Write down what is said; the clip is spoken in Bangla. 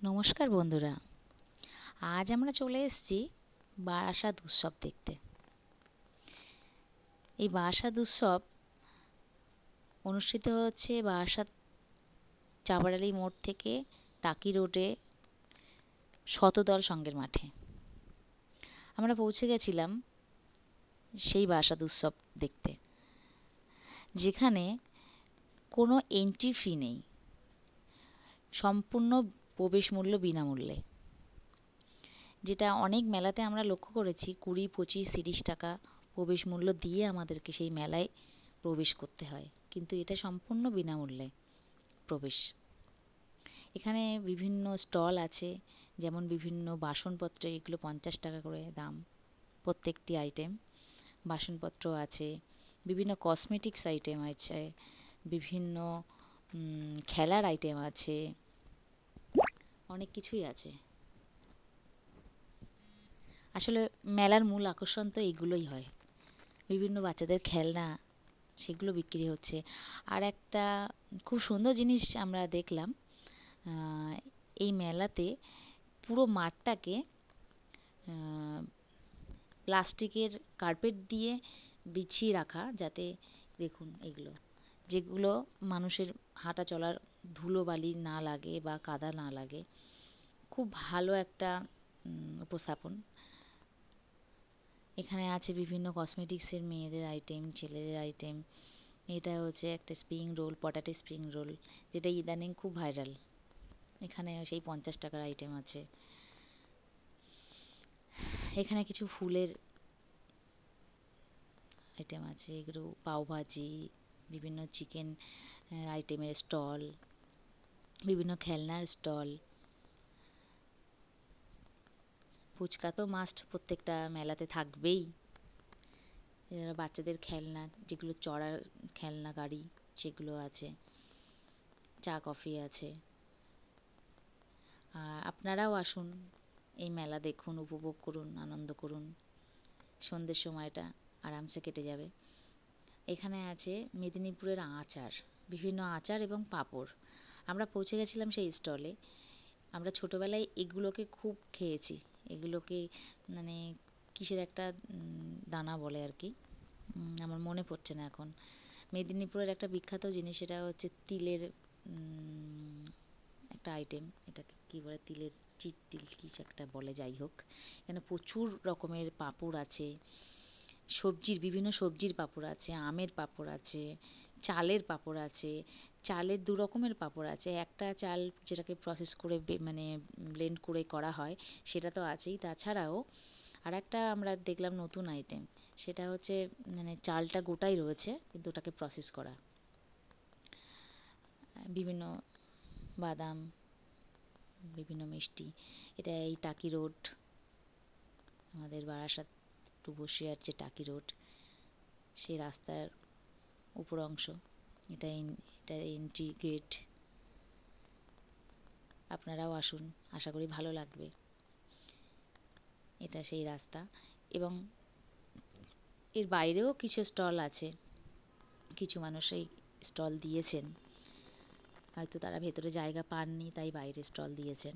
নমস্কার বন্ধুরা, আজ আমরা চলে এসেছি বারাসাত উৎসব দেখতে। এই বারাসাত উৎসব অনুষ্ঠিত হচ্ছে বারাসাত চাপাডালি মোড় থেকে টাকি রোডে শতদল সংঘের মাঠে। আমরা পৌঁছে গেছিলাম সেই বারাসাত উৎসব দেখতে, যেখানে কোনো এন্ট্রি ফি নেই, সম্পূর্ণ প্রবেশ মূল্য বিনামূল্যে। যেটা অনেক মেলাতে আমরা লক্ষ্য করেছি 20, 25, 30 টাকা প্রবেশ মূল্য দিয়ে আমাদেরকে সেই মেলায় প্রবেশ করতে হয়, কিন্তু এটা সম্পূর্ণ বিনামূল্যে প্রবেশ। এখানে বিভিন্ন স্টল আছে, যেমন বিভিন্ন বাসনপত্র, এগুলো 50 টাকা করে দাম প্রত্যেকটি আইটেম। বাসনপত্র আছে, বিভিন্ন কসমেটিক্স আইটেম আছে, বিভিন্ন খেলার আইটেম আছে, অনেক কিছুই আছে। আসলে মেলার মূল আকর্ষণ তো এগুলোই হয়, বিভিন্ন বাচ্চাদের খেলনা, সেগুলো বিক্রি হচ্ছে। আর একটা খুব সুন্দর জিনিস আমরা দেখলাম, এই মেলাতে পুরো মাঠটাকে প্লাস্টিকের কার্পেট দিয়ে বিছিয়ে রাখা, যাতে দেখুন এগুলো, যেগুলো মানুষের হাঁটা চলার ধুলোবালি না লাগে বা কাদা না লাগে। খুব ভালো একটা উপস্থাপন। এখানে আছে বিভিন্ন কসমেটিক্সের মেয়েদের আইটেম, ছেলেদের আইটেম। এটা হচ্ছে একটা spring roll, potato spring roll, যেটা ইদানিং খুব ভাইরাল। এখানে সেই 50 টাকার আইটেম আছে। এখানে কিছু ফুলের আইটেম আছে, এগুলো পাওভাজি, বিভিন্ন চিকেন আইটেমের স্টল, বিভিন্ন খেলনার স্টল। ফুচকা তো মাস্ট, প্রত্যেকটা মেলাতে থাকবেই। এছাড়া বাচ্চাদের খেলনা, যেগুলো চড়ার খেলনা গাড়ি, সেগুলো আছে। চা কফি আছে। আর আপনারাও আসুন, এই মেলা দেখুন, উপভোগ করুন, আনন্দ করুন। সন্ধ্যের সময়টা আরামসে কেটে যাবে। এখানে আছে মেদিনীপুরের আচার, বিভিন্ন আচার এবং পাঁপড়। আমরা পৌঁছে গেছিলাম সেই স্টলে। আমরা ছোটোবেলায় এগুলোকে খুব খেয়েছি। এগুলোকে মানে কিসের একটা দানা বলে আর কি, আমার মনে পড়ছে না এখন। মেদিনীপুরের একটা বিখ্যাত জিনিস, সেটা হচ্ছে তিলের একটা আইটেম, এটাকে কী বলে, তিলের চিট্টিল কিছু একটা বলে, যাই হোক। এখানে প্রচুর রকমের পাঁপড় আছে, সবজির, বিভিন্ন সবজির পাঁপড় আছে, আমের পাঁপড় আছে, চালের পাঁপড় আছে। চালের 2 রকমের পাঁপড় আছে, একটা চাল যেটাকে প্রসেস করে মানে ব্লেন্ড করে করা হয়, সেটা তো আছেই। তাছাড়াও আর একটা আমরা দেখলাম নতুন আইটেম, সেটা হচ্ছে মানে চালটা গোটাই রয়েছে কিন্তু ওটাকে প্রসেস করা। বিভিন্ন বাদাম, বিভিন্ন মিষ্টি। এটা এই টাকি রোড, আমাদের বারাসাত টু বসিরহাট যে টাকি রোড, সেই রাস্তার উপর অংশ। এটা এন্ট্রি গেট। আপনারাও আসুন, আশা করি ভালো লাগবে। এটা সেই রাস্তা, এবং এর বাইরেও কিছু স্টল আছে। কিছু মানুষ এই স্টল দিয়েছেন, হয়তো তারা ভেতরে জায়গা পাননি, তাই বাইরে স্টল দিয়েছেন।